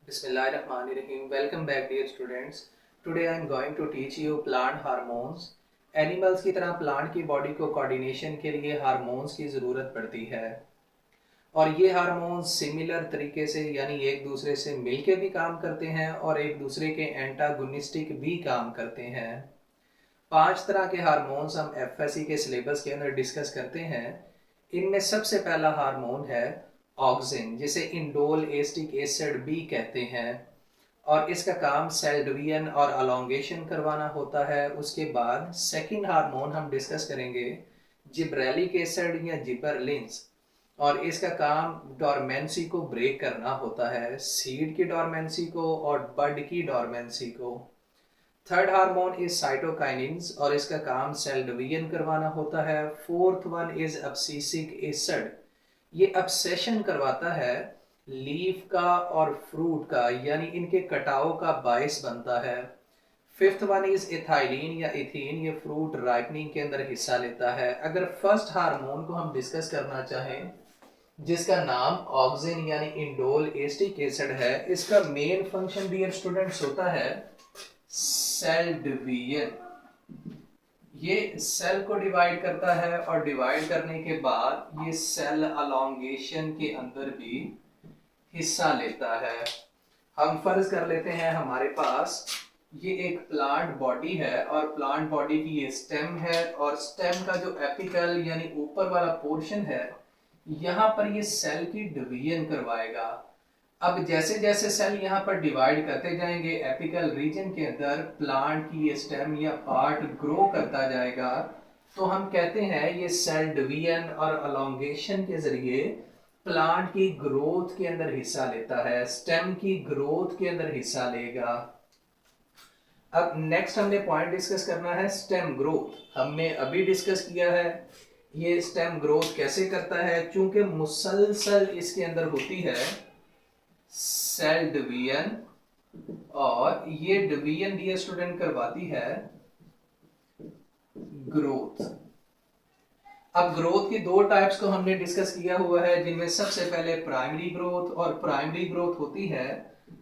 Bismillahirrahmanirrahim. Welcome back dear students. Today I am going to teach you plant hormones. Animals की तरह plant की body को coordination के लिए हार्मोन्स की ज़रूरत पड़ती है और ये हार्मोन्स सिमिलर तरीके से यानी एक दूसरे से मिलके भी काम करते हैं और एक दूसरे के एंटागोनिस्टिक भी काम करते हैं। 5 तरह के हार्मोन्स हम एफएससी के सिलेबस के अंदर डिस्कस करते हैं। इनमें सबसे पहला हार्मोन है ऑक्सिन, जिसे इंडोल एस्टिक एसिड भी कहते हैं और इसका काम सेल डिवीजन और अलोंगेशन करवाना होता है। उसके बाद सेकंड हार्मोन हम डिस्कस करेंगे जिब्रेलिक एसिड या जिबरलिंस और इसका काम डोरमेंसी को ब्रेक करना होता है, सीड की डोरमेंसी को और बड की डोरमेंसी को। थर्ड हार्मोन इज साइटोकाइनिन्स और इसका काम सेल डिवीजन करवाना होता है। फोर्थ वन इज अब्सिसिक एसिड, ये अब्सेशन करवाता है लीफ का और फ्रूट का, यानी इनके कटाव का बायस बनता है। फिफ्थ वन इज इथाइलिन या इथीन, ये फ्रूट राइपनिंग के अंदर हिस्सा लेता है। अगर फर्स्ट हार्मोन को हम डिस्कस करना चाहें जिसका नाम ऑक्सिन यानी इंडोल एस्टिक एसिड है, इसका मेन फंक्शन डियर स्टूडेंट्स होता है सेल डिवीजन। ये सेल को डिवाइड करता है और डिवाइड करने के बाद ये सेल अलोंगेशन के अंदर भी हिस्सा लेता है। हम फर्ज कर लेते हैं हमारे पास ये एक प्लांट बॉडी है और प्लांट बॉडी की ये स्टेम है और स्टेम का जो एपिकल यानी ऊपर वाला पोर्शन है यहाँ पर ये सेल की डिवीजन करवाएगा। अब जैसे जैसे सेल यहाँ पर डिवाइड करते जाएंगे एपिकल रीजन के अंदर प्लांट की ये स्टेम या पार्ट ग्रो करता जाएगा, तो हम कहते हैं ये सेल डिवीजन और अलोंगेशन के जरिए प्लांट की ग्रोथ के अंदर हिस्सा लेता है, स्टेम की ग्रोथ के अंदर हिस्सा लेगा। अब नेक्स्ट हमने पॉइंट डिस्कस करना है स्टेम ग्रोथ। हमने अभी डिस्कस किया है ये स्टेम ग्रोथ कैसे करता है, चूंकि मुसलसल इसके अंदर होती है सेल डिवीजन और ये डिवीजन डियर स्टूडेंट करवाती है ग्रोथ। अब ग्रोथ की दो टाइप्स को हमने डिस्कस किया हुआ है, जिनमें सबसे पहले प्राइमरी ग्रोथ। और प्राइमरी ग्रोथ होती है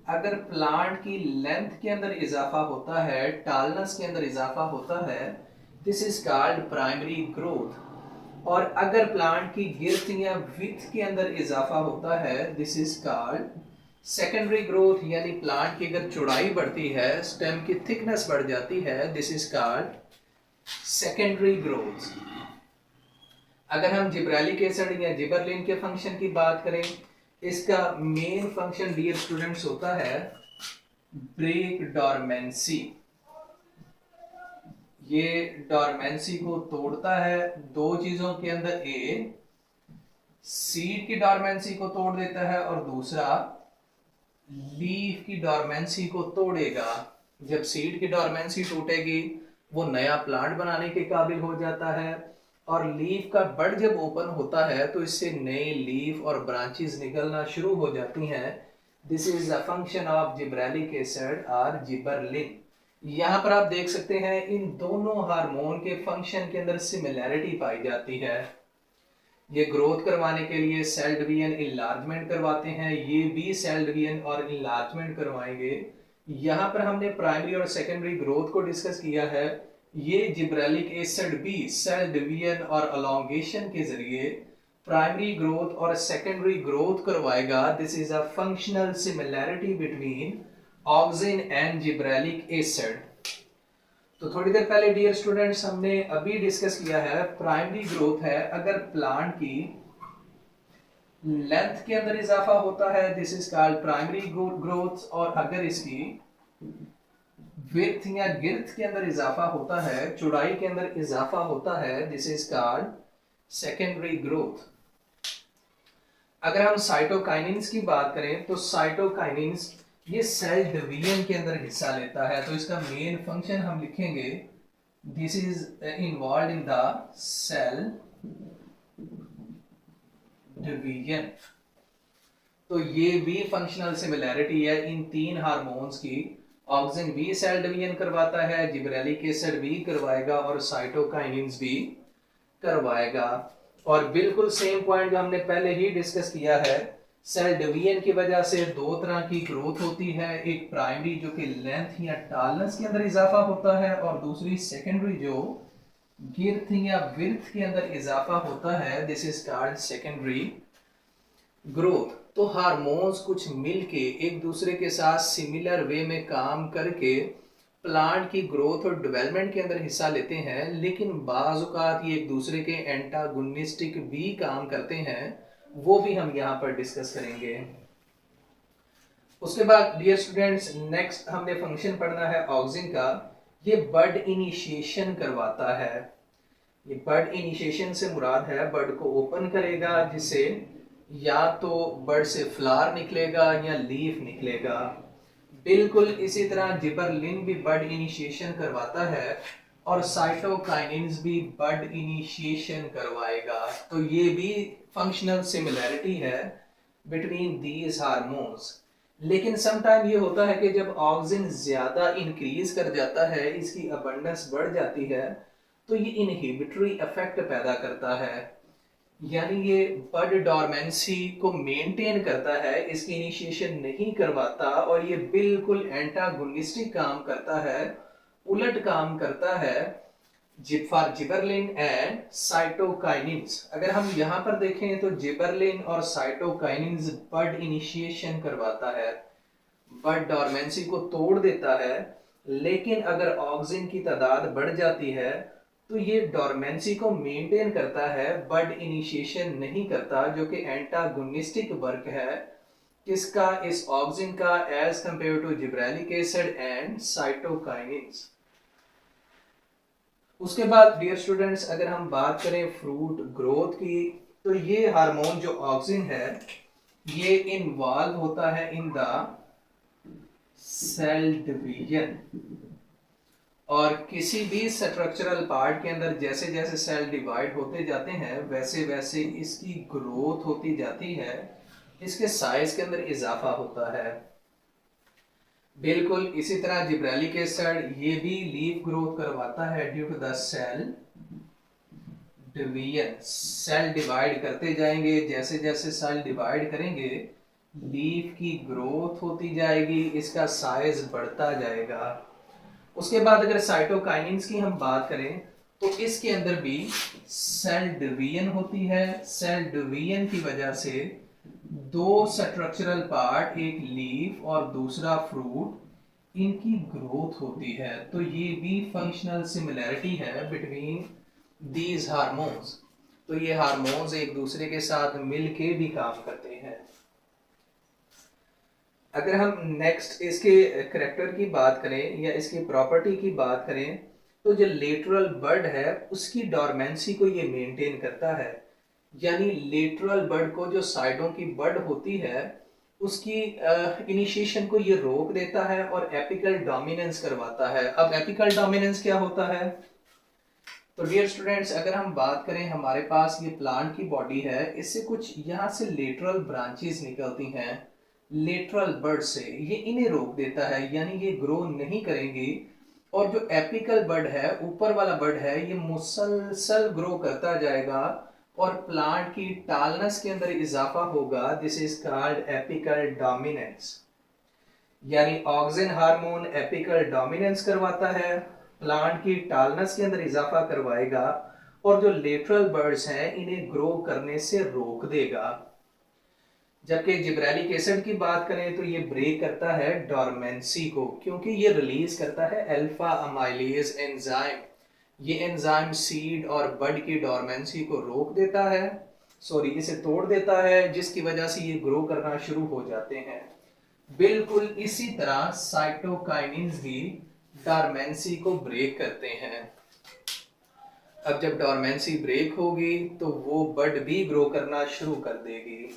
अगर प्लांट की लेंथ के अंदर इजाफा होता है, टालनेस के अंदर इजाफा होता है, this is called primary growth. और अगर प्लांट की गिर्थ या विड्थ के अंदर इजाफा होता है, this is called secondary growth. यानी प्लांट की अगर चौड़ाई बढ़ती है, स्टेम की थिकनेस बढ़ जाती है, this is called secondary growth. अगर हम जिब्रेलिक एसिड या जिबरलिन के फंक्शन की बात करें, इसका मेन फंक्शन डियर स्टूडेंट्स होता है ब्रेक डोरमेंसी। ये डोरमेंसी को तोड़ता है दो चीजों के अंदर, ए सीड की डोरमेंसी को तोड़ देता है और दूसरा लीफ की डोरमेंसी को तोड़ेगा। जब सीड की डोरमेंसी टूटेगी वो नया प्लांट बनाने के काबिल हो जाता है और लीफ का बड जब ओपन होता है तो इससे नए लीफ और ब्रांचेस निकलना शुरू हो जाती हैं। This is the function of gibberellic acid और जिबरलिन। यहाँ पर आप देख सकते हैं इन दोनों हार्मोन के फंक्शन के अंदर सिमिलैरिटी पाई जाती है। ये ग्रोथ करवाने के लिए सेल डिवीजन इनलार्जमेंट करवाते हैं, ये भी सेल डिवीजन और इनलार्जमेंट करवाएंगे। यहाँ पर हमने प्राइमरी और सेकेंडरी ग्रोथ को डिस्कस किया है। ये जिब्रेलिक एसिड भी सेल डिवीजन और अलोंगेशन के जरिए प्राइमरी ग्रोथ और सेकेंडरी ग्रोथ करवाएगा। This is a functional similarity between auxin and gibberellic acid. तो थोड़ी देर पहले डियर स्टूडेंट्स हमने अभी डिस्कस किया है प्राइमरी ग्रोथ है अगर प्लांट की लेंथ के अंदर इजाफा होता है, this is called primary growth. और अगर इसकी विड्थ या गिर्थ के अंदर इजाफा होता है, चौड़ाई के अंदर इजाफा होता है, this is called secondary growth. अगर हम साइटोकाइनिन्स की बात करें तो साइटोकाइनिन्स ये सेल डिवीजन के अंदर हिस्सा लेता है, तो इसका मेन फंक्शन हम लिखेंगे this is involve in the cell division. तो ये भी फंक्शनल सिमिलैरिटी है इन तीन हार्मोन्स की। ऑक्सिन भी सेल डिवीजन करवाता है, जिब्रेलिक एसिड भी करवाएगा और साइटोकाइनिन्स भी करवाएगा। और बिल्कुल सेम पॉइंट जो हमने पहले ही डिस्कस किया है सेल डिवीजन की वजह से दो तरह की ग्रोथ होती है, एक प्राइमरी जो कि लेंथ या टालनेस के अंदर इजाफा होता है, और दूसरी सेकेंडरी जो गिर्थ या विड्थ के अंदर इजाफा होता है, this is called secondary growth. तो हार्मोन्स कुछ मिलके एक दूसरे के साथ सिमिलर वे में काम करके प्लांट की ग्रोथ और डेवलपमेंट के अंदर हिस्सा लेते हैं, लेकिन बाज़ औक़ात ये एक दूसरे के एंटागोनिस्टिक भी काम करते हैं, वो भी हम यहाँ पर डिस्कस करेंगे। उसके बाद डियर स्टूडेंट्स, नेक्स्ट हमने फंक्शन पढ़ना है ऑक्सिन का। ये बड इनिशिएशन करवाता है। ये बड इनिशिएशन से मुराद है बड को ओपन करेगा, जिससे या तो बड से फ्लावर निकलेगा या लीफ निकलेगा। बिल्कुल इसी तरह जिबरलिन भी बड इनिशिएशन करवाता है और साइटोकाइनिन्स भी बड इनिशिएशन करवाएगा। तो ये भी फंक्शनल सिमिलैरिटी है बिटवीन दीज हार्मोन्स। लेकिन समटाइम ये होता है कि जब ऑक्सिन ज्यादा इंक्रीज कर जाता है, इसकी अबंडेंस बढ़ जाती है, तो ये इनहिबिटरी इफेक्ट पैदा करता है, यानी ये बड डॉर्मेंसी को मेंटेन करता है, इसकी इनिशिएशन नहीं करवाता, और ये बिल्कुल एंटागोनिस्टिक काम करता है, उलट काम करता है फॉर जिबरलिन एंड साइटोकाइनिन्स। अगर हम यहाँ पर देखें तो जिबरलिन और साइटोकाइनिन्स बड इनिशिएशन करवाता है, बड डॉर्मेंसी को तोड़ देता है, लेकिन अगर ऑक्सिन की तादाद बढ़ जाती है तो ये डॉर्मेंसी को मेंटेन करता है, बड इनिशिएशन नहीं करता, जो कि एंटागोनिस्टिक वर्क है किसका, इस ऑक्सिन का, as compare to gibberellic acid and cytokinins. उसके बाद डियर स्टूडेंट्स, अगर हम बात करें फ्रूट ग्रोथ की, तो ये हार्मोन जो ऑक्सिन है ये इन्वॉल्व होता है इन द सेल डिवीजन, और किसी भी स्ट्रक्चरल पार्ट के अंदर जैसे जैसे सेल डिवाइड होते जाते हैं वैसे वैसे इसकी ग्रोथ होती जाती है, इसके साइज के अंदर इजाफा होता है। बिल्कुल इसी तरह जिब्रेलिक एसिड ये भी लीफ ग्रोथ करवाता है due to the cell division. Cell divide करते जाएंगे, जैसे जैसे सेल डिवाइड करेंगे लीफ की ग्रोथ होती जाएगी, इसका साइज बढ़ता जाएगा। उसके बाद अगर साइटोकाइनिन्स की हम बात करें तो इसके अंदर भी सेल डिवीजन होती है। सेल डिवीजन की वजह से दो स्ट्रक्चरल पार्ट, एक लीफ और दूसरा फ्रूट, इनकी ग्रोथ होती है। तो ये भी फंक्शनल सिमिलैरिटी है बिटवीन दीज हार्मोन्स। तो ये हार्मोन्स एक दूसरे के साथ मिलके भी काम करते हैं। अगर हम नेक्स्ट इसके करेक्टर की बात करें या इसकी प्रॉपर्टी की बात करें, तो जो लेटरल बड है उसकी डॉर्मेंसी को ये मेंटेन करता है, यानी लेटरल बड को, जो साइडों की बड होती है, उसकी इनिशिएशन को ये रोक देता है और एपिकल डोमिनेंस करवाता है। अब एपिकल डोमिनेंस क्या होता है? तो डियर स्टूडेंट्स, अगर हम बात करें, हमारे पास ये प्लांट की बॉडी है, इससे कुछ यहाँ से लेटरल ब्रांचेस निकलती हैं लेटरल बड से, ये इन्हें रोक देता है, यानी ये ग्रो नहीं करेंगी। और जो एपिकल बड है, ऊपर वाला बड है, ये मुसलसल ग्रो करता जाएगा और प्लांट की टालनेस के अंदर इजाफा होगा। This is called apical dominance. यानी ऑक्सिन हार्मोन एपिकल डोमिनेंस करवाता है, प्लांट की टालनेस के अंदर इजाफा करवाएगा, और जो लेटरल बर्ड्स हैं इन्हें ग्रो करने से रोक देगा। जबकि जिब्रेलिक एसिड की बात करें तो ये ब्रेक करता है डॉर्मेंसी को, क्योंकि ये रिलीज करता है अल्फा अमाइलेज एंजाइम। ये एंजाइम सीड और बड की डॉर्मेंसी को रोक देता है, इसे तोड़ देता है, जिसकी वजह से ये ग्रो करना शुरू हो जाते हैं। बिल्कुल इसी तरह साइटोकाइनिन्स भी डॉर्मेंसी को ब्रेक करते हैं। अब जब डॉर्मेंसी ब्रेक होगी तो वो बड भी ग्रो करना शुरू कर देगी।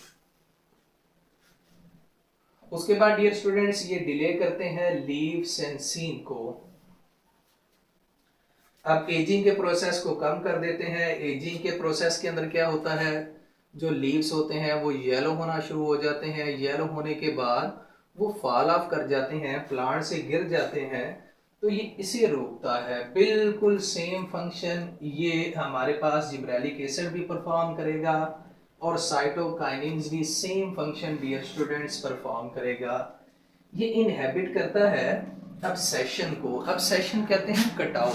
उसके बाद डियर स्टूडेंट्स, ये डिले करते हैं लीव सेंसीन को। अब एजिंग के प्रोसेस को कम कर देते हैं। एजिंग के प्रोसेस के अंदर क्या होता है, जो लीव्स होते हैं वो येलो होना शुरू हो जाते हैं। येलो होने के बाद वो फॉल ऑफ कर जाते हैं, प्लांट से गिर जाते हैं, तो ये इसे रोकता है। बिल्कुल सेम फंक्शन ये हमारे पास जिब्रेलिक एसिड भी परफॉर्म करेगा, और साइटोकाइनिन्स भी same function dear students perform करेगा। ये इनहेबिट करता है अब्सेशन को। अब्सेशन कहते हैं कटाव,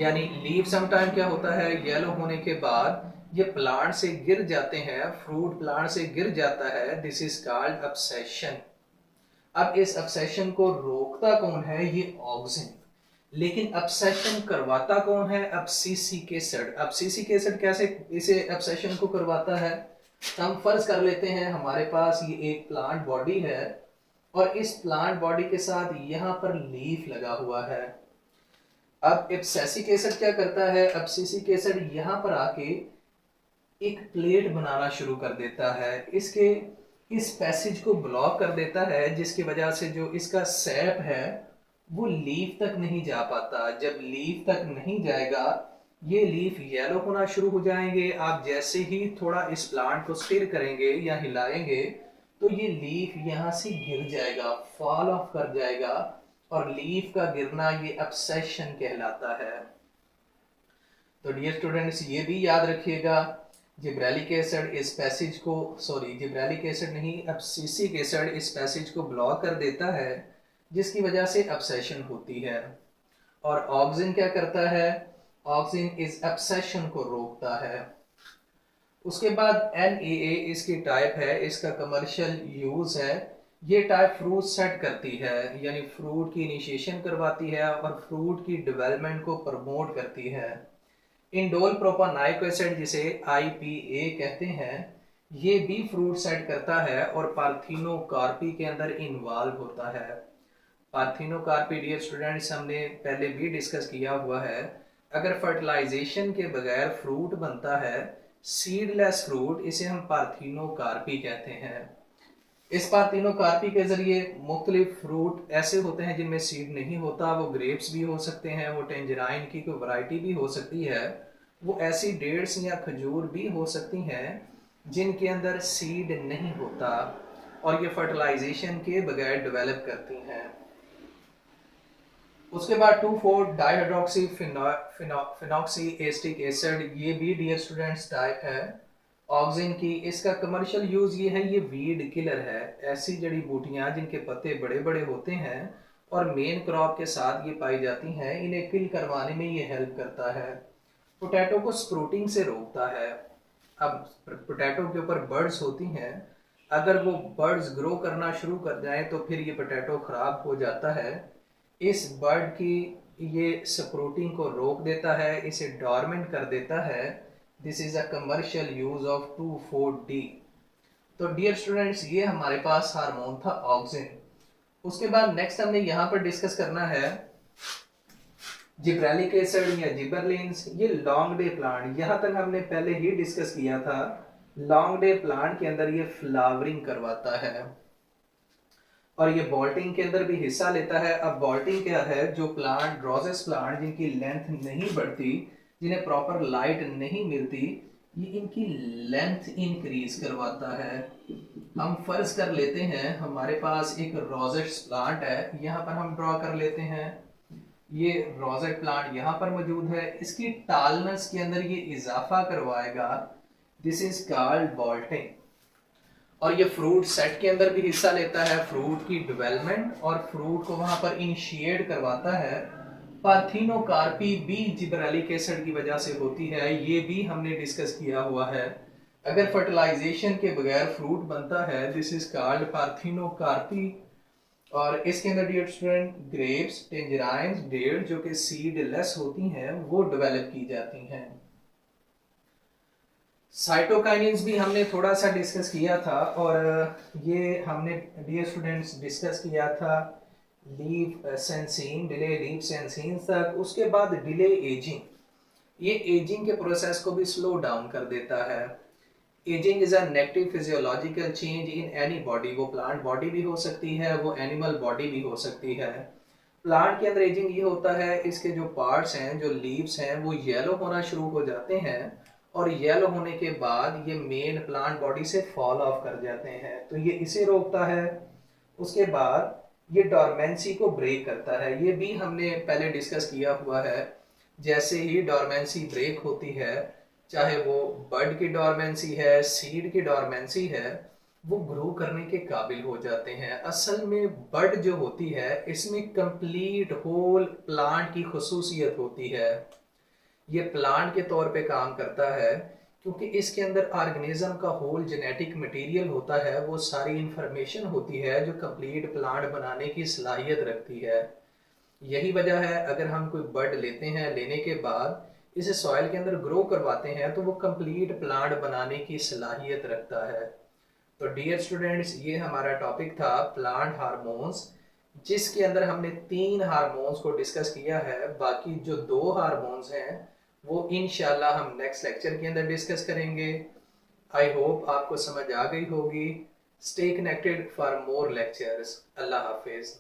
यानी लीव समटाइम क्या होता है, येलो होने के बाद ये प्लांट से गिर जाते हैं, फ्रूट प्लांट से गिर जाता है, दिस इज कॉल्ड अब्सेशन। अब इस अब्सेशन को रोकता कौन है, ये ऑक्सिन। लेकिन अब्सेशन करवाता कौन है, अब्सिसिक एसिड। अब्सिसिक एसिड कैसे इसे अब्सेशन को करवाता है, हम फर्ज कर लेते हैं हमारे पास ये एक प्लांट बॉडी है और इस प्लांट बॉडी के साथ यहाँ पर लीफ लगा हुआ है। अब एब्सिसिक एसिड क्या करता है, अब्सिसिक एसिड यहाँ पर आके एक प्लेट बनाना शुरू कर देता है, इसके इस पैसेज को ब्लॉक कर देता है, जिसकी वजह से जो इसका सैप है वो लीफ तक नहीं जा पाता। जब लीफ तक नहीं जाएगा, ये लीफ येलो होना शुरू हो जाएंगे। आप जैसे ही थोड़ा इस प्लांट को स्टिर करेंगे या हिलाएंगे तो ये लीफ यहाँ से गिर जाएगा, फॉल ऑफ कर जाएगा, और लीफ का गिरना ये अब्सेशन कहलाता है। तो डियर स्टूडेंट्स ये भी याद रखिएगा, जिब्रेलिक एसिड इस पैसेज को, जिब्रेलिक एसिड नहीं, अब्सिसिक एसिड इस पैसेज को ब्लॉक कर देता है, जिसकी वजह से अब्सेशन होती है। और ऑक्सिन क्या करता है, ऑक्सिन इस अब्सेशन को रोकता है। उसके बाद NAA इसकी टाइप है, इसका कमर्शियल यूज है। ये टाइप फ्रूट सेट करती है, यानी फ्रूट की इनिशिएशन करवाती है और फ्रूट की डेवलपमेंट को प्रमोट करती है। इंडोल प्रोपानाइक एसिड जिसे IPA कहते हैं, ये भी फ्रूट सेट करता है और पार्थिनोकार्पी के अंदर इन्वॉल्व होता है। पार्थिनोकार्पी डियर स्टूडेंट्स हमने पहले भी डिस्कस किया हुआ है। अगर फर्टिलाइजेशन के बगैर फ्रूट बनता है, सीडलेस फ्रूट, इसे हम पार्थिनोकार्पी कहते हैं। इस पार्थिनोकार्पी के जरिए मुख्तलिफ फ्रूट ऐसे होते हैं जिनमें सीड नहीं होता, वो ग्रेप्स भी हो सकते हैं, वो टेंजराइन की कोई वैरायटी भी हो सकती है, वो ऐसी डेट्स या खजूर भी हो सकती हैं जिनके अंदर सीड नहीं होता और ये फर्टिलाइजेशन के बगैर डेवलप करती हैं। उसके बाद 2,4-डाइहाइड्रोक्सी फिनॉक्सी एसिटिक एसिड, ये भी डियर स्टूडेंट्स टाइप है ऑक्सिन की। इसका कमर्शियल यूज ये है, ये वीड किलर है। ऐसी जड़ी बूटियां जिनके पत्ते बड़े बड़े होते हैं और मेन क्रॉप के साथ ये पाई जाती हैं, इन्हें किल करवाने में ये हेल्प करता है। पोटैटो को स्प्रूटिंग से रोकता है। अब पोटैटो के ऊपर बर्ड्स होती हैं, अगर वो बर्ड्स ग्रो करना शुरू कर जाएं तो फिर ये पोटैटो खराब हो जाता है। इस बर्ड की ये स्प्रूटिंग को रोक देता है, इसे डॉर्मेंट कर देता है। This is a commercial use of 2,4-D। तो डियर स्टूडेंट्स ये हमारे पास हार्मोन था ऑक्सिन। उसके बाद नेक्स्ट हमने यहाँ पर डिस्कस करना है जिब्रेलिक एसिड या जिबरलिन्स। ये लॉन्ग डे प्लांट, यहाँ तक हमने पहले ही डिस्कस किया था। लॉन्ग डे प्लांट के अंदर ये फ्लावरिंग करवाता है और ये बॉल्टिंग के अंदर भी हिस्सा लेता है। अब बॉल्टिंग क्या है, जो प्लांट रोजेस प्लांट जिनकी लेंथ नहीं बढ़ती, जिन्हें प्रॉपर लाइट नहीं मिलती, ये इनकी लेंथ इंक्रीज करवाता है। हम फर्ज कर लेते हैं हमारे पास एक रोजेट्स प्लांट है, यहाँ पर हम ड्रॉ कर लेते हैं, ये रोजेट प्लांट यहाँ पर मौजूद है। इसकी टालनेस के अंदर ये इजाफा करवाएगा, दिस इज कॉल्ड बॉल्टिंग। और ये फ्रूट सेट के अंदर भी हिस्सा लेता है, फ्रूट की डेवलपमेंट और फ्रूट को वहां पर इनिशिएट करवाता है। पार्थिनोकार्पी भी जिब्रेलिक एसिड की वजह से होती है, ये भी हमने डिस्कस किया हुआ है। अगर फर्टिलाइजेशन के बगैर फ्रूट बनता है, दिस इज कॉल्ड पार्थिनोकार्पी। और इसके अंदर डियर स्टूडेंट ग्रेप्स, टेंजराइन्स, डेट्स जो कि सीडलेस होती हैं, वो डेवलप की जाती हैं। साइटोकाइनिन्स भी हमने थोड़ा सा डिस्कस किया था और ये हमने डियर स्टूडेंट्स डिस्कस किया था लीफ सेंसिन, डिले लीफ सेंसिन तक। उसके बाद डिले एजिंग, ये एजिंग के प्रोसेस को भी स्लो डाउन कर देता है। Ageing is a negative physiological change in any body, वो प्लांट बॉडी भी हो सकती है, वो एनिमल बॉडी भी हो सकती है। प्लांट के अंदर एजिंग ये होता है, इसके जो पार्ट्स हैं, जो लीव्स हैं, वो येलो होना शुरू हो जाते हैं और येलो होने के बाद ये मेन प्लांट बॉडी से फॉल ऑफ कर जाते हैं, तो ये इसे रोकता है। उसके बाद ये डॉर्मेंसी को ब्रेक करता है, ये भी हमने पहले डिस्कस किया हुआ है। जैसे ही डॉर्मेंसी ब्रेक होती है, चाहे वो बड की डॉर्मेंसी है, सीड की डॉर्मेंसी है, वो ग्रो करने के काबिल हो जाते हैं। असल में बड जो होती है इसमें कंप्लीट होल प्लांट की खुसूसियत होती है। ये प्लांट के तौर पे काम करता है क्योंकि इसके अंदर ऑर्गेनिज्म का होल जेनेटिक मटेरियल होता है, वो सारी इंफॉर्मेशन होती है जो कंप्लीट प्लांट बनाने की सलाहियत रखती है। यही वजह है अगर हम कोई बर्ड लेते हैं, लेने के बाद इसे सॉइल के अंदर ग्रो करवाते हैं तो वो कंप्लीट प्लांट बनाने की सलाहियत रखता है। तो डियर स्टूडेंट्स, ये हमारा टॉपिक था प्लांट हार्मोन्स, जिसके अंदर हमने 3 हार्मोन्स को डिस्कस किया है। बाकी जो 2 हार्मोन्स हैं वो इंशाल्लाह हम नेक्स्ट लेक्चर के अंदर डिस्कस करेंगे। आई होप आपको समझ आ गई होगी। Stay connected for more lectures. Allah Hafiz.